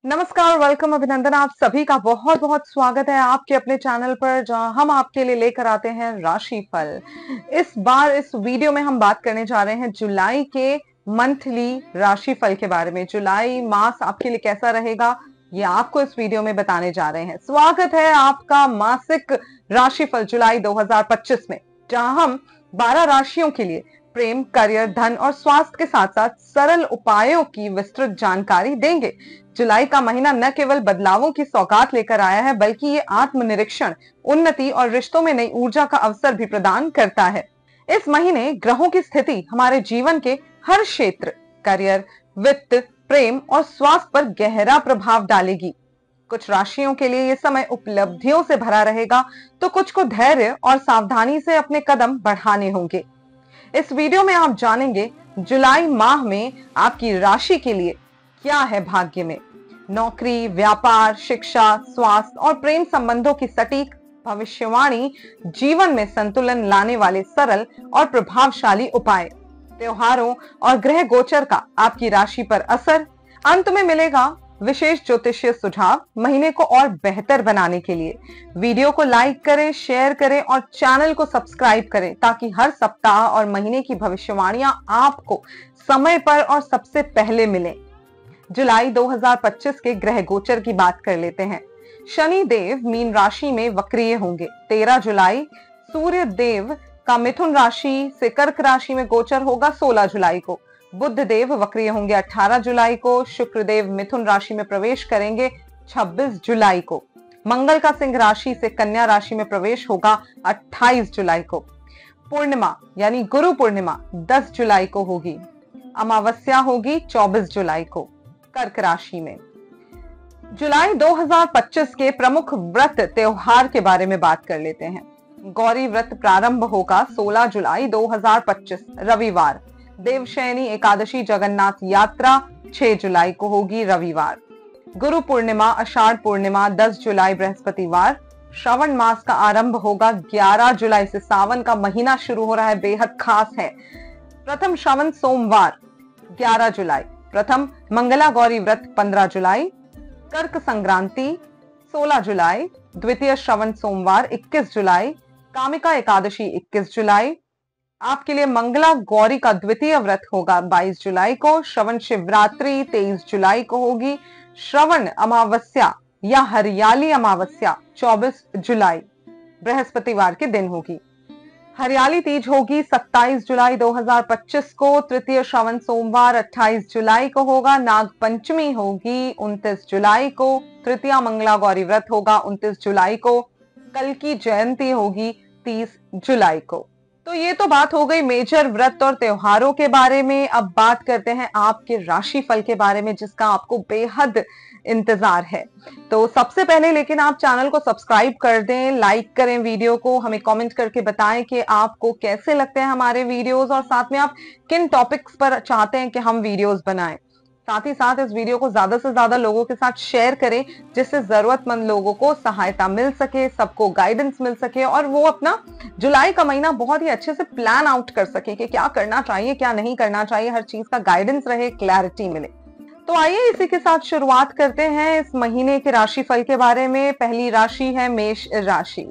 नमस्कार, वेलकम, अभिनंदन। आप सभी का बहुत बहुत स्वागत है आपके अपने चैनल पर, जहां हम आपके लिए लेकर आते हैं राशिफल। इस बार इस वीडियो में हम बात करने जा रहे हैं जुलाई के मंथली राशिफल के बारे में। जुलाई मास आपके लिए कैसा रहेगा, ये आपको इस वीडियो में बताने जा रहे हैं। स्वागत है आपका मासिक राशिफल जुलाई 2025 में, जहां हम 12 राशियों के लिए प्रेम, करियर, धन और स्वास्थ्य के साथ साथ सरल उपायों की विस्तृत जानकारी देंगे। जुलाई का महीना न केवल बदलावों की सौगात लेकर आया है, बल्कि ये आत्मनिरीक्षण, उन्नति और रिश्तों में नई ऊर्जा का अवसर भी प्रदान करता है। इस महीने ग्रहों की स्थिति हमारे जीवन के हर क्षेत्र, करियर, वित्त, प्रेम और स्वास्थ्य पर गहरा प्रभाव डालेगी। कुछ राशियों के लिए यह समय उपलब्धियों से भरा रहेगा, तो कुछ को धैर्य और सावधानी से अपने कदम बढ़ाने होंगे। इस वीडियो में आप जानेंगे जुलाई माह में आपकी राशि के लिए क्या है भाग्य में। नौकरी, व्यापार, शिक्षा, स्वास्थ्य और प्रेम संबंधों की सटीक भविष्यवाणी, जीवन में संतुलन लाने वाले सरल और प्रभावशाली उपाय, त्योहारों और ग्रह गोचर का आपकी राशि पर असर। अंत में मिलेगा विशेष ज्योतिषीय सुझाव महीने को और बेहतर बनाने के लिए। वीडियो को लाइक करें, शेयर करें और चैनल को सब्सक्राइब करें, ताकि हर सप्ताह और महीने की भविष्यवाणियां आपको समय पर और सबसे पहले मिलें। जुलाई 2025 के ग्रह गोचर की बात कर लेते हैं। शनि देव मीन राशि में वक्रीय होंगे 13 जुलाई। सूर्य देव का मिथुन राशि से कर्क राशि में गोचर होगा 16 जुलाई को। बुध देव वक्रीय होंगे 18 जुलाई को। शुक्र देव मिथुन राशि में प्रवेश करेंगे 26 जुलाई को। मंगल का सिंह राशि से कन्या राशि में प्रवेश होगा 28 जुलाई को। पूर्णिमा यानी गुरु पूर्णिमा 10 जुलाई को होगी। अमावस्या होगी 24 जुलाई को कर्क राशि में। जुलाई 2025 के प्रमुख व्रत त्योहार के बारे में बात कर लेते हैं। गौरी व्रत प्रारंभ होगा 16 जुलाई 2025 रविवार। देवशयनी एकादशी जगन्नाथ यात्रा 6 जुलाई को होगी रविवार। गुरु पूर्णिमा आषाढ़ पूर्णिमा 10 जुलाई बृहस्पतिवार। श्रावण मास का आरंभ होगा 11 जुलाई से। सावन का महीना शुरू हो रहा है, बेहद खास है। प्रथम श्रावण सोमवार 11 जुलाई। प्रथम मंगला गौरी व्रत 15 जुलाई। कर्क संक्रांति 16 जुलाई। द्वितीय श्रवण सोमवार 21 जुलाई। कामिका एकादशी 21 जुलाई। आपके लिए मंगला गौरी का द्वितीय व्रत होगा 22 जुलाई को। श्रवण शिवरात्रि 23 जुलाई को होगी। श्रवण अमावस्या या हरियाली अमावस्या 24 जुलाई बृहस्पतिवार के दिन होगी। हरियाली तीज होगी 27 जुलाई 2025 को। तृतीय श्रवण सोमवार 28 जुलाई को होगा। नाग पंचमी होगी 29 जुलाई को। तृतीय मंगला गौरी व्रत होगा 29 जुलाई को। कल की जयंती होगी 30 जुलाई को। तो ये तो बात हो गई मेजर व्रत और त्योहारों के बारे में। अब बात करते हैं आपके राशिफल के बारे में, जिसका आपको बेहद इंतजार है। तो सबसे पहले लेकिन आप चैनल को सब्सक्राइब कर दें, लाइक करें वीडियो को, हमें कमेंट करके बताएं कि आपको कैसे लगते हैं हमारे वीडियोस, और साथ में आप किन टॉपिक्स पर चाहते हैं कि हम वीडियोस बनाएं। साथ ही साथ इस वीडियो को ज्यादा से ज्यादा लोगों के साथ शेयर करें, जिससे जरूरतमंद लोगों को सहायता मिल सके, सबको गाइडेंस मिल सके, और वो अपना जुलाई का महीना बहुत ही अच्छे से प्लान आउट कर सके कि क्या करना चाहिए, क्या नहीं करना चाहिए, हर चीज का गाइडेंस रहे, क्लैरिटी मिले। तो आइए इसी के साथ शुरुआत करते हैं इस महीने के राशिफल के बारे में। पहली राशि है मेष राशि।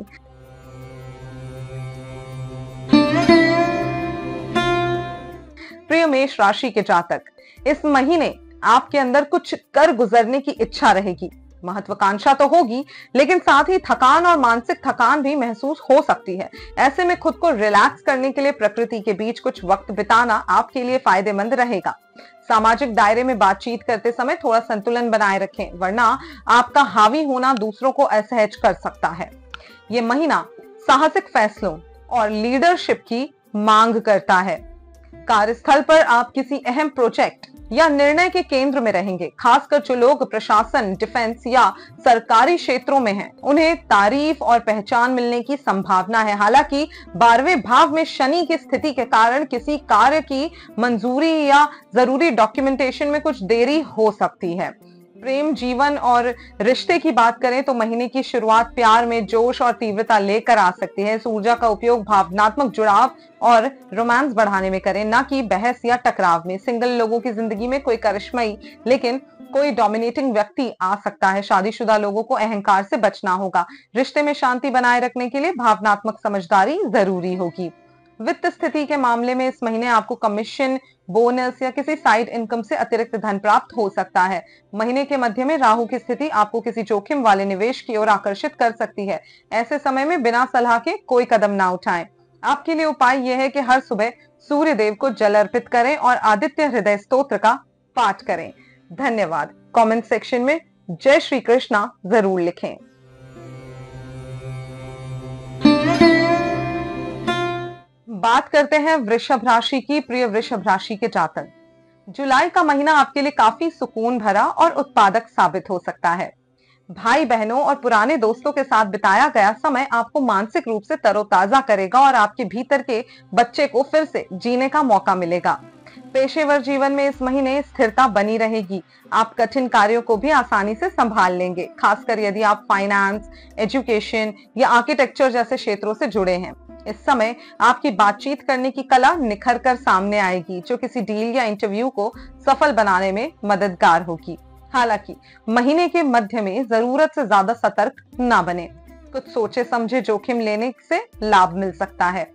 प्रिय मेष राशि के जातक, इस महीने आपके अंदर कुछ कर गुजरने की इच्छा रहेगी। महत्वाकांक्षा तो होगी, लेकिन साथ ही थकान और मानसिक थकान भी महसूस हो सकती है। ऐसे में खुद को रिलैक्स करने के लिए प्रकृति के बीच कुछ वक्त बिताना आपके लिए फायदेमंद रहेगा। सामाजिक दायरे में बातचीत करते समय थोड़ा संतुलन बनाए रखें, वरना आपका हावी होना दूसरों को असहज कर सकता है। ये महीना साहसिक फैसलों और लीडरशिप की मांग करता है। कार्यस्थल पर आप किसी अहम प्रोजेक्ट या निर्णय के केंद्र में रहेंगे। खासकर जो लोग प्रशासन, डिफेंस या सरकारी क्षेत्रों में हैं, उन्हें तारीफ और पहचान मिलने की संभावना है। हालांकि 12वें भाव में शनि की स्थिति के कारण किसी कार्य की मंजूरी या जरूरी डॉक्यूमेंटेशन में कुछ देरी हो सकती है। प्रेम जीवन और रिश्ते की बात करें तो महीने की शुरुआत प्यार में जोश और तीव्रता लेकर आ सकती है। इस ऊर्जा का उपयोग भावनात्मक जुड़ाव और रोमांस बढ़ाने में करें, ना कि बहस या टकराव में। सिंगल लोगों की जिंदगी में कोई करिश्माई लेकिन कोई डोमिनेटिंग व्यक्ति आ सकता है। शादीशुदा लोगों को अहंकार से बचना होगा। रिश्ते में शांति बनाए रखने के लिए भावनात्मक समझदारी जरूरी होगी। वित्त स्थिति के मामले में इस महीने आपको कमीशन, बोनस या किसी साइड इनकम से अतिरिक्त धन प्राप्त हो सकता है। महीने के मध्य में राहु की स्थिति आपको किसी जोखिम वाले निवेश की ओर आकर्षित कर सकती है। ऐसे समय में बिना सलाह के कोई कदम ना उठाएं। आपके लिए उपाय यह है कि हर सुबह सूर्य देव को जल अर्पित करें और आदित्य हृदय स्तोत्र का पाठ करें। धन्यवाद। कमेंट सेक्शन में जय श्री कृष्णा जरूर लिखें। बात करते हैं वृषभ राशि की। प्रिय वृषभ राशि के जातक, जुलाई का महीना आपके लिए काफी सुकून भरा और उत्पादक साबित हो सकता है। भाई बहनों और पुराने दोस्तों के साथ बिताया गया समय आपको मानसिक रूप से तरोताजा करेगा और आपके भीतर के बच्चे को फिर से जीने का मौका मिलेगा। पेशेवर जीवन में इस महीने स्थिरता बनी रहेगी। आप कठिन कार्यों को भी आसानी से संभाल लेंगे, खासकर यदि आप फाइनेंस, एजुकेशन या आर्किटेक्चर जैसे क्षेत्रों से जुड़े हैं। इस समय आपकी बातचीत करने की कला निखर कर सामने आएगी, जो किसी डील या इंटरव्यू को सफल बनाने में मददगार होगी। हालांकि महीने के मध्य में जरूरत से ज्यादा सतर्क ना बने। कुछ सोचे समझे जोखिम लेने से लाभ मिल सकता है।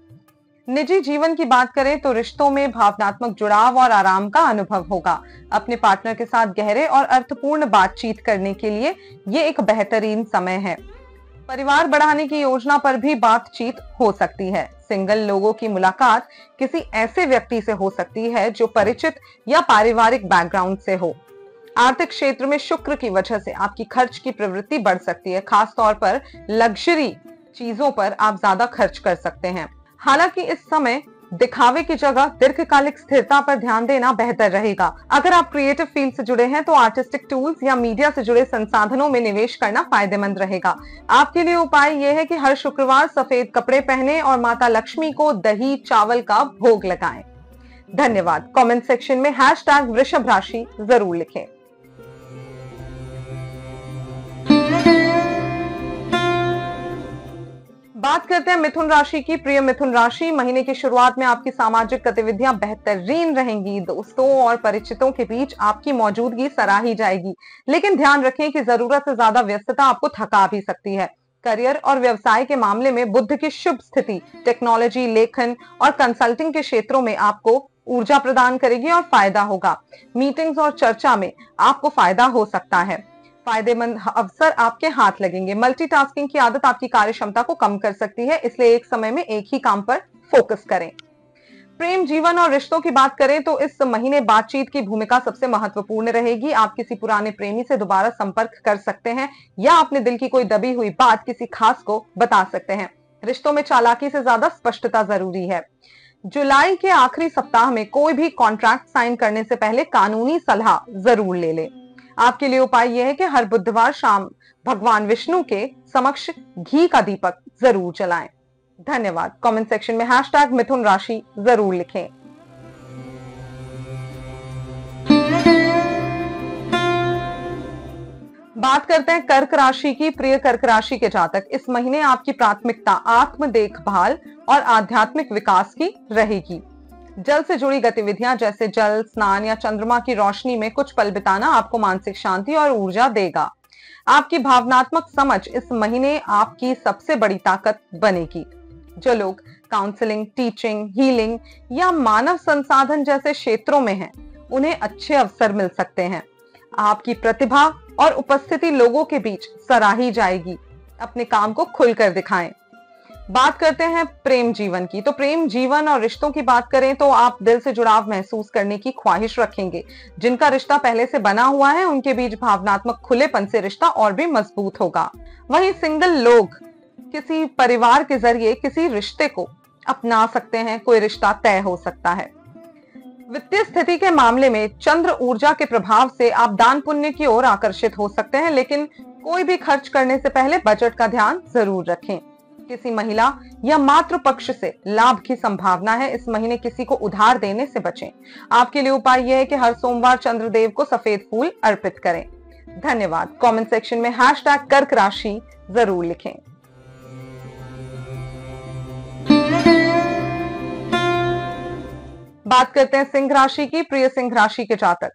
निजी जीवन की बात करें तो रिश्तों में भावनात्मक जुड़ाव और आराम का अनुभव होगा। अपने पार्टनर के साथ गहरे और अर्थपूर्ण बातचीत करने के लिए ये एक बेहतरीन समय है। परिवार बढ़ाने की योजना पर भी बातचीत हो सकती है। सिंगल लोगों की मुलाकात किसी ऐसे व्यक्ति से हो सकती है जो परिचित या पारिवारिक बैकग्राउंड से हो। आर्थिक क्षेत्र में शुक्र की वजह से आपकी खर्च की प्रवृत्ति बढ़ सकती है। खास तौर पर लग्जरी चीजों पर आप ज्यादा खर्च कर सकते हैं। हालांकि इस समय दिखावे की जगह दीर्घकालिक स्थिरता पर ध्यान देना बेहतर रहेगा। अगर आप क्रिएटिव फील्ड से जुड़े हैं तो आर्टिस्टिक टूल्स या मीडिया से जुड़े संसाधनों में निवेश करना फायदेमंद रहेगा। आपके लिए उपाय यह है कि हर शुक्रवार सफेद कपड़े पहने और माता लक्ष्मी को दही चावल का भोग लगाएं। धन्यवाद। कमेंट सेक्शन में #वृषभ राशि जरूर लिखें। बात करते हैं मिथुन राशि की। प्रिय मिथुन राशि, महीने की शुरुआत में आपकी सामाजिक गतिविधियां बेहतरीन रहेंगी। दोस्तों और परिचितों के बीच आपकी मौजूदगी सराही जाएगी, लेकिन ध्यान रखें कि जरूरत से ज्यादा व्यस्तता आपको थका भी सकती है। करियर और व्यवसाय के मामले में बुध की शुभ स्थिति टेक्नोलॉजी, लेखन और कंसल्टिंग के क्षेत्रों में आपको ऊर्जा प्रदान करेगी और फायदा होगा। मीटिंग्स और चर्चा में आपको फायदा हो सकता है। फायदेमंद अवसर आपके हाथ लगेंगे। मल्टीटास्किंग की आदत आपकी कार्य क्षमता को कम कर सकती है, इसलिए एक समय में एक ही काम पर फोकस करें। प्रेम जीवन और रिश्तों की बात करें तो इस महीने बातचीत की भूमिका सबसे महत्वपूर्ण रहेगी। आप किसी पुराने प्रेमी से दोबारा संपर्क कर सकते हैं या अपने दिल की कोई दबी हुई बात किसी खास को बता सकते हैं। रिश्तों में चालाकी से ज्यादा स्पष्टता जरूरी है। जुलाई के आखिरी सप्ताह में कोई भी कॉन्ट्रैक्ट साइन करने से पहले कानूनी सलाह जरूर ले लें। आपके लिए उपाय यह है कि हर बुधवार शाम भगवान विष्णु के समक्ष घी का दीपक जरूर जलाएं। धन्यवाद। कमेंट सेक्शन में #मिथुन राशि जरूर लिखें। बात करते हैं कर्क राशि की। प्रिय कर्क राशि के जातक, इस महीने आपकी प्राथमिकता आत्म देखभाल और आध्यात्मिक विकास की रहेगी। जल से जुड़ी गतिविधियां जैसे जल स्नान या चंद्रमा की रोशनी में कुछ पल बिताना आपको मानसिक शांति और ऊर्जा देगा। आपकी भावनात्मक समझ इस महीने आपकी सबसे बड़ी ताकत बनेगी। जो लोग काउंसलिंग, टीचिंग, हीलिंग या मानव संसाधन जैसे क्षेत्रों में हैं, उन्हें अच्छे अवसर मिल सकते हैं। आपकी प्रतिभा और उपस्थिति लोगों के बीच सराही जाएगी। अपने काम को खुलकर दिखाएं। बात करते हैं प्रेम जीवन की। तो प्रेम जीवन और रिश्तों की बात करें तो आप दिल से जुड़ाव महसूस करने की ख्वाहिश रखेंगे। जिनका रिश्ता पहले से बना हुआ है उनके बीच भावनात्मक खुलेपन से रिश्ता और भी मजबूत होगा। वहीं सिंगल लोग किसी परिवार के जरिए किसी रिश्ते को अपना सकते हैं। कोई रिश्ता तय हो सकता है। वित्तीय स्थिति के मामले में चंद्र ऊर्जा के प्रभाव से आप दान पुण्य की ओर आकर्षित हो सकते हैं, लेकिन कोई भी खर्च करने से पहले बजट का ध्यान जरूर रखें। किसी महिला या मातृ पक्ष से लाभ की संभावना है। इस महीने किसी को उधार देने से बचें। आपके लिए उपाय यह है कि हर सोमवार चंद्रदेव को सफेद फूल अर्पित करें। धन्यवाद। कमेंट सेक्शन में #कर्क राशि जरूर लिखें। बात करते हैं सिंह राशि की। प्रिय सिंह राशि के जातक,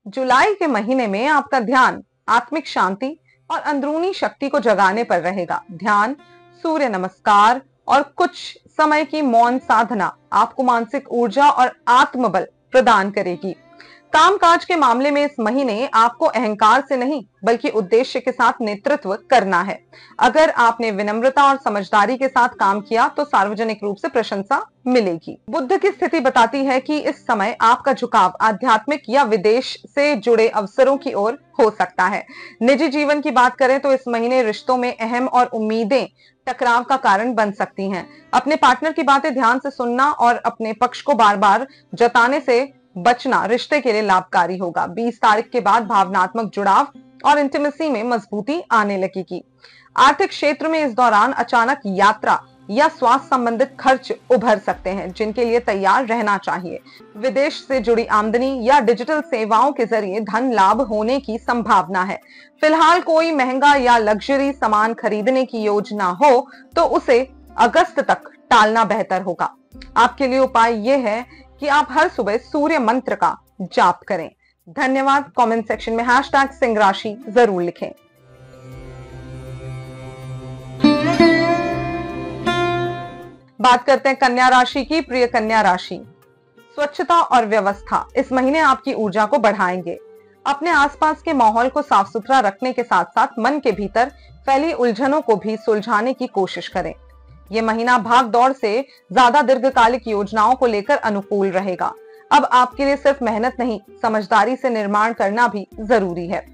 जुलाई के महीने में आपका ध्यान आत्मिक शांति और अंदरूनी शक्ति को जगाने पर रहेगा। ध्यान, सूर्य नमस्कार और कुछ समय की मौन साधना आपको मानसिक ऊर्जा और आत्मबल प्रदान करेगी। कामकाज के मामले में इस महीने आपको अहंकार से नहीं बल्कि उद्देश्य के साथ नेतृत्व करना है। अगर आपने विनम्रता और समझदारी के साथ काम किया तो सार्वजनिक रूप से प्रशंसा मिलेगी। बुध की स्थिति बताती है कि इस समय आपका झुकाव आध्यात्मिक या विदेश से जुड़े अवसरों की ओर हो सकता है। निजी जीवन की बात करें तो इस महीने रिश्तों में अहम और उम्मीदें टकराव का कारण बन सकती हैं। अपने पार्टनर की बातें ध्यान से सुनना और अपने पक्ष को बार बार जताने से बचना रिश्ते के लिए लाभकारी होगा। 20 तारीख के बाद भावनात्मक जुड़ाव और इंटीमेसी में मजबूती आने लगेगी। आर्थिक क्षेत्र में इस दौरान अचानक यात्रा या स्वास्थ्य संबंधित खर्च उभर सकते हैं, जिनके लिए तैयार रहना चाहिए। विदेश से जुड़ी आमदनी या डिजिटल सेवाओं के जरिए धन लाभ होने की संभावना है। फिलहाल कोई महंगा या लग्जरी सामान खरीदने की योजना हो तो उसे अगस्त तक टालना बेहतर होगा। आपके लिए उपाय यह है कि आप हर सुबह सूर्य मंत्र का जाप करें। धन्यवाद। कमेंट सेक्शन में #सिंह राशि जरूर लिखें। बात करते हैं कन्या राशि की। प्रिय कन्या राशि, स्वच्छता और व्यवस्था इस महीने आपकी ऊर्जा को बढ़ाएंगे। अपने आसपास के माहौल को साफ सुथरा रखने के साथ साथ मन के भीतर फैली उलझनों को भी सुलझाने की कोशिश करें। यह महीना भाग दौड़ से ज्यादा दीर्घकालिक योजनाओं को लेकर अनुकूल रहेगा। अब आपके लिए सिर्फ मेहनत नहीं, समझदारी से निर्माण करना भी जरूरी है।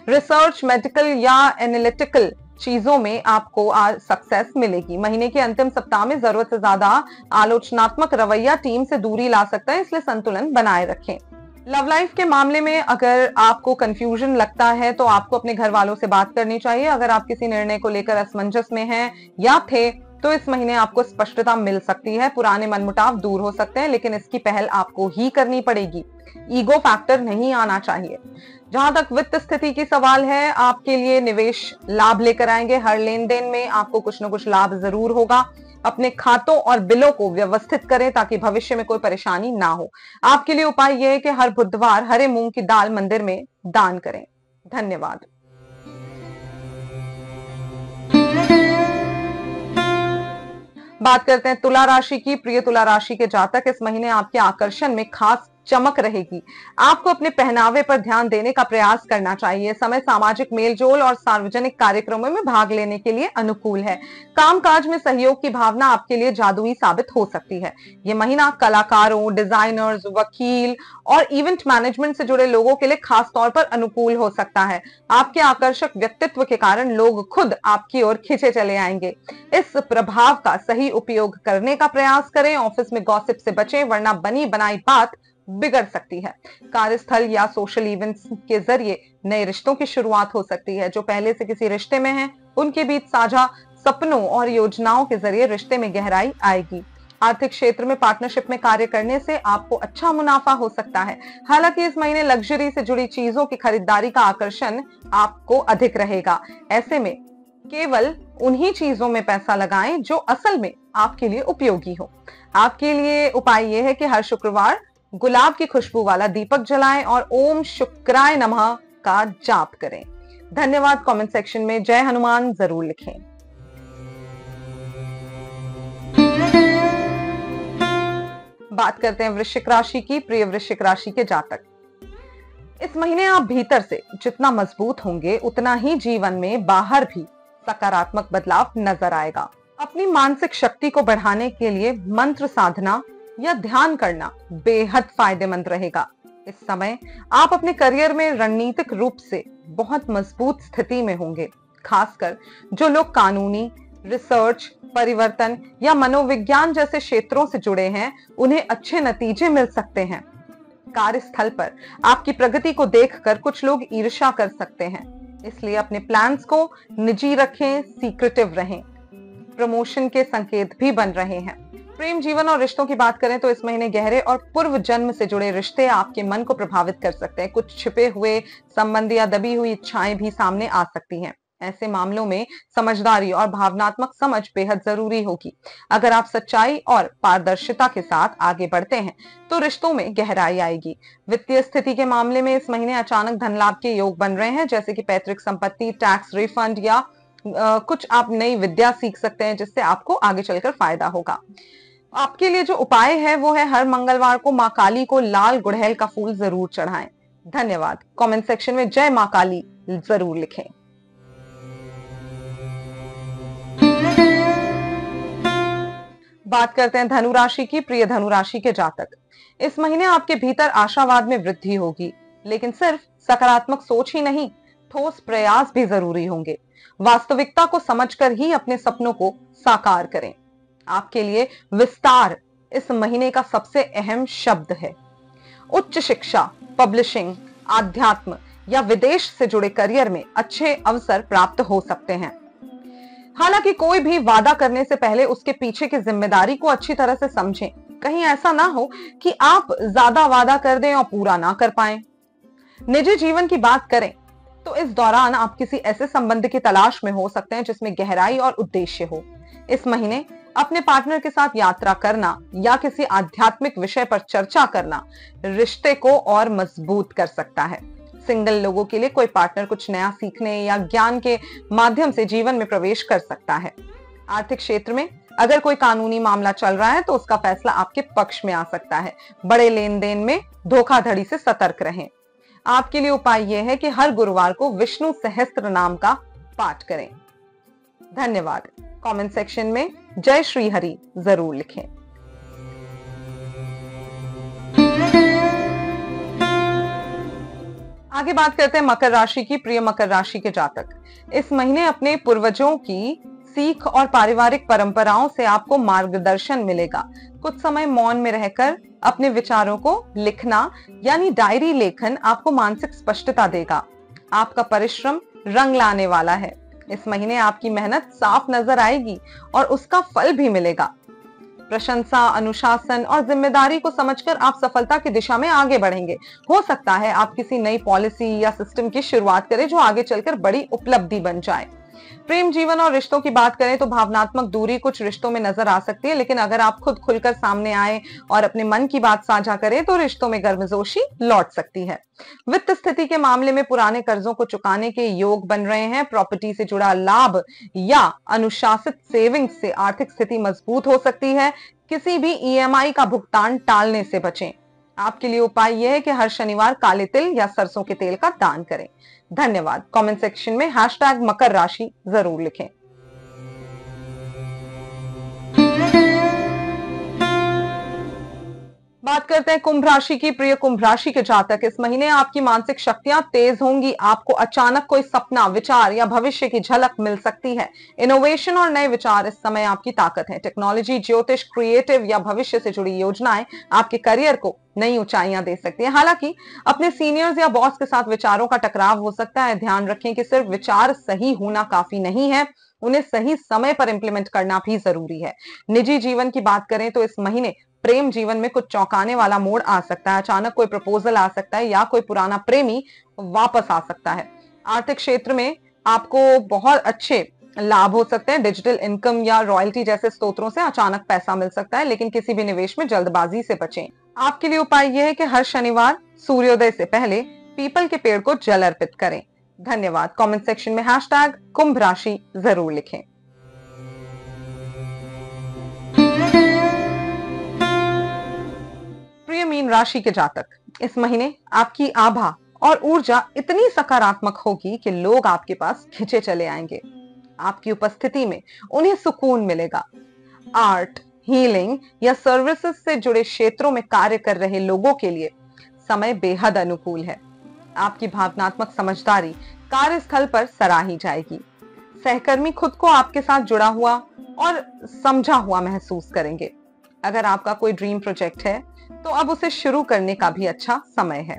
रिसर्च, मेडिकल या एनालिटिकल चीजों में आपको आज सक्सेस मिलेगी। महीने के अंतिम सप्ताह में जरूरत से ज्यादा आलोचनात्मक रवैया टीम से दूरी ला सकता है, इसलिए संतुलन बनाए रखें। लव लाइफ के मामले में अगर आपको कंफ्यूजन लगता है तो आपको अपने घर वालों से बात करनी चाहिए। अगर आप किसी निर्णय को लेकर असमंजस में हैं या थे तो इस महीने आपको स्पष्टता मिल सकती है। पुराने मनमुटाव दूर हो सकते हैं, लेकिन इसकी पहल आपको ही करनी पड़ेगी। ईगो फैक्टर नहीं आना चाहिए। जहां तक वित्त स्थिति की सवाल है, आपके लिए निवेश लाभ लेकर आएंगे। हर लेन देन में आपको कुछ न कुछ लाभ जरूर होगा। अपने खातों और बिलों को व्यवस्थित करें ताकि भविष्य में कोई परेशानी ना हो। आपके लिए उपाय यह है कि हर बुधवार हरे मूंग की दाल मंदिर में दान करें। धन्यवाद। बात करते हैं तुला राशि की। प्रिय तुला राशि के जातक, इस महीने आपके आकर्षण में खास चमक रहेगी। आपको अपने पहनावे पर ध्यान देने का प्रयास करना चाहिए। समय सामाजिक मेलजोल और सार्वजनिक कार्यक्रमों में भाग लेने के लिए अनुकूल है। कामकाज में सहयोग की भावना आपके लिए जादुई साबित हो सकती है। यह महीना कलाकारों, डिजाइनर्स, वकील और इवेंट मैनेजमेंट से जुड़े लोगों के लिए खास तौर पर अनुकूल हो सकता है। आपके आकर्षक व्यक्तित्व के कारण लोग खुद आपकी ओर खींचे चले आएंगे। इस प्रभाव का सही उपयोग करने का प्रयास करें। ऑफिस में गॉसिप से बचें, वरना बनी बनाई बात बिगड़ सकती है। कार्यस्थल या सोशल इवेंट्स के जरिए नए रिश्तों की शुरुआत हो सकती है। जो पहले से किसी रिश्ते में हैं, उनके बीच साझा सपनों और योजनाओं के जरिए रिश्ते में गहराई आएगी। आर्थिक क्षेत्र में पार्टनरशिप में कार्य करने से आपको अच्छा मुनाफा हो सकता है। हालांकि इस महीने लग्जरी से जुड़ी चीजों की खरीदारी का आकर्षण आपको अधिक रहेगा। ऐसे में केवल उन्हीं चीजों में पैसा लगाएं जो असल में आपके लिए उपयोगी हो। आपके लिए उपाय यह है कि हर शुक्रवार गुलाब की खुशबू वाला दीपक जलाएं और ओम शुक्राय नमः का जाप करें। धन्यवाद। कमेंट सेक्शन में जय हनुमान जरूर लिखें। बात करते हैं वृश्चिक राशि की। प्रिय वृश्चिक राशि के जातक, इस महीने आप भीतर से जितना मजबूत होंगे उतना ही जीवन में बाहर भी सकारात्मक बदलाव नजर आएगा। अपनी मानसिक शक्ति को बढ़ाने के लिए मंत्र साधना या ध्यान करना बेहद फायदेमंद रहेगा। इस समय आप अपने करियर में रणनीतिक रूप से बहुत मजबूत स्थिति में होंगे। खासकर जो लोग कानूनी, रिसर्च, परिवर्तन या मनोविज्ञान जैसे क्षेत्रों से जुड़े हैं, उन्हें अच्छे नतीजे मिल सकते हैं। कार्यस्थल पर आपकी प्रगति को देखकर कुछ लोग ईर्ष्या कर सकते हैं, इसलिए अपने प्लान्स को निजी रखें, सीक्रेटिव रहें। प्रमोशन के संकेत भी बन रहे हैं। प्रेम जीवन और रिश्तों की बात करें तो इस महीने गहरे और पूर्व जन्म से जुड़े रिश्ते आपके मन को प्रभावित कर सकते हैं। कुछ छिपे हुए संबंध या दबी हुई इच्छाएं भी सामने आ सकती हैं। ऐसे मामलों में समझदारी और भावनात्मक समझ बेहद जरूरी होगी। अगर आप सच्चाई और पारदर्शिता के साथ आगे बढ़ते हैं तो रिश्तों में गहराई आएगी। वित्तीय स्थिति के मामले में इस महीने अचानक धन लाभ के योग बन रहे हैं, जैसे कि पैतृक संपत्ति, टैक्स रिफंड या कुछ आप नई विद्या सीख सकते हैं जिससे आपको आगे चलकर फायदा होगा। आपके लिए जो उपाय है वो है हर मंगलवार को मां काली को लाल गुड़हल का फूल जरूर चढ़ाएं। धन्यवाद। कमेंट सेक्शन में जय मां काली जरूर लिखें। बात करते हैं धनु राशि की। प्रिय धनु राशि के जातक, इस महीने आपके भीतर आशावाद में वृद्धि होगी, लेकिन सिर्फ सकारात्मक सोच ही नहीं, ठोस प्रयास भी जरूरी होंगे। वास्तविकता को समझकर ही अपने सपनों को साकार करें। आपके लिए विस्तार इस महीने का सबसे अहम शब्द है। उच्च शिक्षा, पब्लिशिंग, आध्यात्म या विदेश से जुड़े करियर में अच्छे अवसर प्राप्त हो सकते हैं। हालांकि कोई भी वादा करने से पहले उसके पीछे की जिम्मेदारी को अच्छी तरह से समझें। कहीं ऐसा ना हो कि आप ज्यादा वादा कर दें और पूरा ना कर पाएं। निजी जीवन की बात करें तो इस दौरान आप किसी ऐसे संबंध की तलाश में हो सकते हैं जिसमें गहराई और उद्देश्य हो। इस महीने अपने पार्टनर के साथ यात्रा करना या किसी आध्यात्मिक विषय पर चर्चा करना रिश्ते को और मजबूत कर सकता है। सिंगल लोगों के लिए कोई पार्टनर कुछ नया सीखने या ज्ञान के माध्यम से जीवन में प्रवेश कर सकता है। आर्थिक क्षेत्र में अगर कोई कानूनी मामला चल रहा है तो उसका फैसला आपके पक्ष में आ सकता है। बड़े लेन देन में धोखाधड़ी से सतर्क रहें। आपके लिए उपाय यह है कि हर गुरुवार को विष्णु सहस्त्र नाम का पाठ करें। धन्यवाद। कमेंट सेक्शन में जय श्री हरि जरूर लिखें। आगे बात करते हैं मकर राशि की। प्रिय मकर राशि के जातक, इस महीने अपने पूर्वजों की सीख और पारिवारिक परंपराओं से आपको मार्गदर्शन मिलेगा। कुछ समय मौन में रहकर अपने विचारों को लिखना यानी डायरी लेखन आपको मानसिक स्पष्टता देगा। आपका परिश्रम रंग लाने वाला है। इस महीने आपकी मेहनत साफ नजर आएगी और उसका फल भी मिलेगा। प्रशंसा, अनुशासन और जिम्मेदारी को समझकर आप सफलता की दिशा में आगे बढ़ेंगे। हो सकता है आप किसी नई पॉलिसी या सिस्टम की शुरुआत करें जो आगे चलकर बड़ी उपलब्धि बन जाए। प्रेम जीवन और रिश्तों की बात करें तो भावनात्मक दूरी कुछ रिश्तों में नजर आ सकती है, लेकिन अगर आप खुद खुलकर सामने आए और अपने मन की बात साझा करें तो रिश्तों में गर्मजोशी लौट सकती है। वित्त स्थिति के मामले में पुराने कर्जों को चुकाने के योग बन रहे हैं। प्रॉपर्टी से जुड़ा लाभ या अनुशासित सेविंग्स से आर्थिक स्थिति मजबूत हो सकती है। किसी भी ईएमआई का भुगतान टालने से बचें। आपके लिए उपाय यह है कि हर शनिवार काले तिल या सरसों के तेल का दान करें। धन्यवाद। कमेंट सेक्शन में हैशटैग मकर राशि जरूर लिखें। बात करते हैं कुंभ राशि की। प्रिय कुंभ राशि के जातक, इस महीने आपकी मानसिक शक्तियां तेज होंगी। आपको अचानक कोई सपना, विचार या भविष्य की झलक मिल सकती है। इनोवेशन और नए विचार इस समय आपकी ताकत है। टेक्नोलॉजी, ज्योतिष, क्रिएटिव या भविष्य से जुड़ी योजनाएं आपके करियर को नई ऊंचाइयां दे सकती है। हालांकि अपने सीनियर्स या बॉस के साथ विचारों का टकराव हो सकता है। ध्यान रखें कि सिर्फ विचार सही होना काफी नहीं है, उन्हें सही समय पर इंप्लीमेंट करना भी जरूरी है। निजी जीवन की बात करें तो इस महीने प्रेम जीवन में कुछ चौंकाने वाला मोड़ आ सकता है। अचानक कोई प्रपोजल आ सकता है या कोई पुराना प्रेमी वापस आ सकता है। आर्थिक क्षेत्र में आपको बहुत अच्छे लाभ हो सकते हैं। डिजिटल इनकम या रॉयल्टी जैसे स्रोतों से अचानक पैसा मिल सकता है, लेकिन किसी भी निवेश में जल्दबाजी से बचें। आपके लिए उपाय यह है कि हर शनिवार सूर्योदय से पहले पीपल के पेड़ को जल अर्पित करें। धन्यवाद। कमेंट सेक्शन में हैशटैग कुंभ राशि जरूर लिखें। प्रिय मीन राशि के जातक, इस महीने आपकी आभा और ऊर्जा इतनी सकारात्मक होगी कि लोग आपके पास खिंचे चले आएंगे। आपकी उपस्थिति में उन्हें सुकून मिलेगा। आर्ट, हीलिंग या सर्विसेज से जुड़े क्षेत्रों में कार्य कर रहे लोगों के लिए समय बेहद अनुकूल है। आपकी भावनात्मक समझदारी कार्यस्थल पर सराही जाएगी। सहकर्मी खुद को आपके साथ जुड़ा हुआ और समझा हुआ महसूस करेंगे। अगर आपका कोई ड्रीम प्रोजेक्ट है तो अब उसे शुरू करने का भी अच्छा समय है।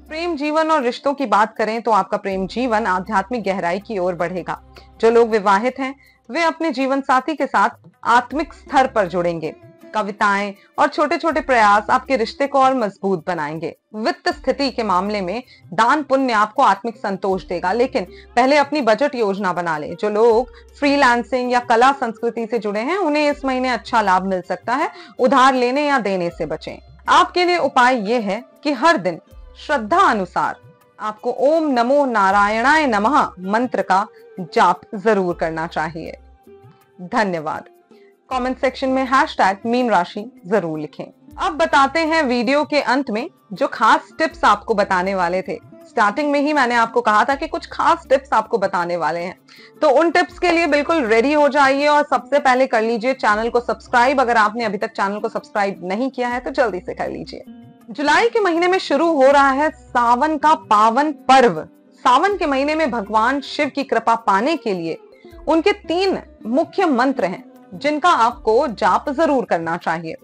प्रेम जीवन और रिश्तों की बात करें तो आपका प्रेम जीवन आध्यात्मिक गहराई की ओर बढ़ेगा। जो लोग विवाहित हैं वे अपने जीवन साथी के साथ आत्मिक स्तर पर जुड़ेंगे। कविताएं और छोटे छोटे प्रयास आपके रिश्ते को और मजबूत बनाएंगे। वित्त स्थिति के मामले में दान पुण्य आपको आत्मिक संतोष देगा, लेकिन पहले अपनी बजट योजना बना लें। जो लोग फ्रीलांसिंग या कला संस्कृति से जुड़े हैं उन्हें इस महीने अच्छा लाभ मिल सकता है। उधार लेने या देने से बचें। आपके लिए उपाय यह है कि हर दिन श्रद्धा अनुसार आपको ओम नमो नारायणाय नमः मंत्र का जाप जरूर करना चाहिए। धन्यवाद। कमेंट सेक्शन में #मीन राशि जरूर लिखें। अब बताते हैं वीडियो के अंत में जो खास टिप्स आपको बताने वाले थे। स्टार्टिंग में ही मैंने आपको कहा था कि कुछ खास टिप्स आपको बताने वाले हैं, तो उन टिप्स के लिए बिल्कुल रेडी हो जाइए और सबसे पहले कर लीजिए चैनल को सब्सक्राइब। अगर आपने अभी तक चैनल को सब्सक्राइब नहीं किया है तो जल्दी से कर लीजिए। जुलाई के महीने में शुरू हो रहा है सावन का पावन पर्व। सावन के महीने में भगवान शिव की कृपा पाने के लिए उनके 3 मुख्य मंत्र हैं जिनका आपको जाप जरूर करना चाहिए।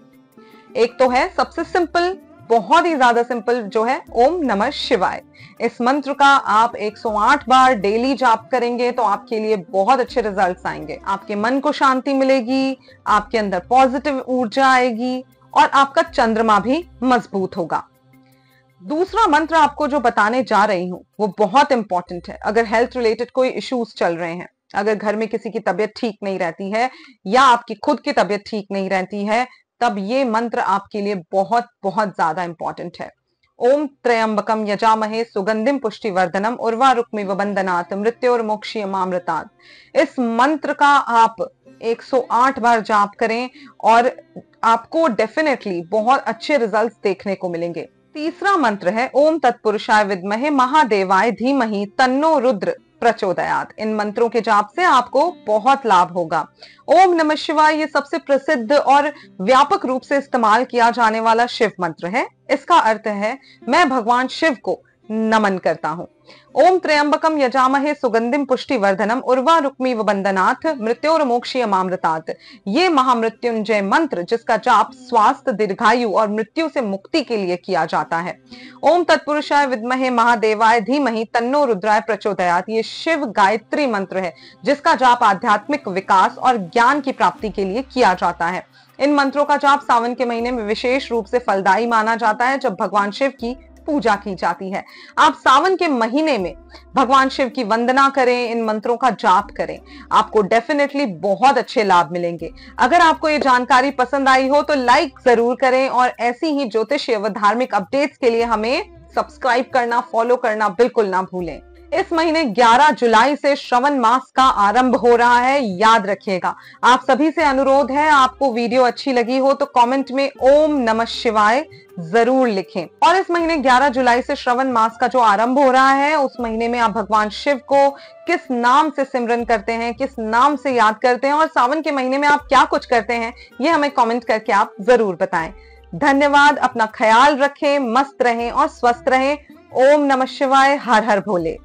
एक तो है सबसे सिंपल, बहुत ही ज्यादा सिंपल, जो है ओम नमः शिवाय। इस मंत्र का आप 108 बार डेली जाप करेंगे तो आपके लिए बहुत अच्छे रिजल्ट्स आएंगे। आपके मन को शांति मिलेगी, आपके अंदर पॉजिटिव ऊर्जा आएगी और आपका चंद्रमा भी मजबूत होगा। दूसरा मंत्र आपको जो बताने जा रही हूं वो बहुत इंपॉर्टेंट है। अगर हेल्थ रिलेटेड कोई इश्यूज चल रहे हैं, अगर घर में किसी की तबीयत ठीक नहीं रहती है या आपकी खुद की तबीयत ठीक नहीं रहती है, तब ये मंत्र आपके लिए बहुत बहुत ज्यादा इंपॉर्टेंट है। ओम त्र्यंबकम यजामहे सुगंधिम पुष्टिवर्धनम उर्वारुकमिव बंधनात् मृत्योर्मोक्षयमामृतात्। इस मंत्र का आप 108 बार जाप करें और आपको डेफिनेटली बहुत अच्छे रिजल्ट्स देखने को मिलेंगे। तीसरा मंत्र है ओम तत्पुरुषाय विद्महे महादेवाय धीमहि तन्नो रुद्र प्रचोदयात्। इन मंत्रों के जाप से आपको बहुत लाभ होगा। ओम नमः शिवाय ये सबसे प्रसिद्ध और व्यापक रूप से इस्तेमाल किया जाने वाला शिव मंत्र है। इसका अर्थ है मैं भगवान शिव को नमन करता हूं। ओम त्र्यंबकम यजामहे सुगंधिम पुष्टिवर्धनम उर्वारुकमिव बंधनात् मृत्योर्मोक्षयमामृतात्। ये महामृत्युंजय मंत्र जिसका जाप स्वास्थ्य, दीर्घायु और मृत्यु से मुक्ति के लिए किया जाता है। ओम तत्पुरुषाय विद्महे महादेवाय धीमहि तन्नो रुद्राय प्रचोदयात्। ये शिव गायत्री मंत्र है जिसका जाप आध्यात्मिक विकास और ज्ञान की प्राप्ति के लिए किया जाता है। इन मंत्रों का जाप सावन के महीने में विशेष रूप से फलदायी माना जाता है जब भगवान शिव की पूजा की जाती है। आप सावन के महीने में भगवान शिव की वंदना करें, इन मंत्रों का जाप करें, आपको डेफिनेटली बहुत अच्छे लाभ मिलेंगे। अगर आपको ये जानकारी पसंद आई हो तो लाइक जरूर करें और ऐसी ही ज्योतिषीय व धार्मिक अपडेट्स के लिए हमें सब्सक्राइब करना, फॉलो करना बिल्कुल ना भूलें। इस महीने 11 जुलाई से श्रवण मास का आरंभ हो रहा है, याद रखिएगा। आप सभी से अनुरोध है, आपको वीडियो अच्छी लगी हो तो कमेंट में ओम नमः शिवाय जरूर लिखें। और इस महीने 11 जुलाई से श्रवण मास का जो आरंभ हो रहा है, उस महीने में आप भगवान शिव को किस नाम से सिमरन करते हैं, किस नाम से याद करते हैं और सावन के महीने में आप क्या कुछ करते हैं, ये हमें कमेंट करके आप जरूर बताएं। धन्यवाद। अपना ख्याल रखें, मस्त रहें और स्वस्थ रहें। ओम नमः शिवाय। हर हर भोले।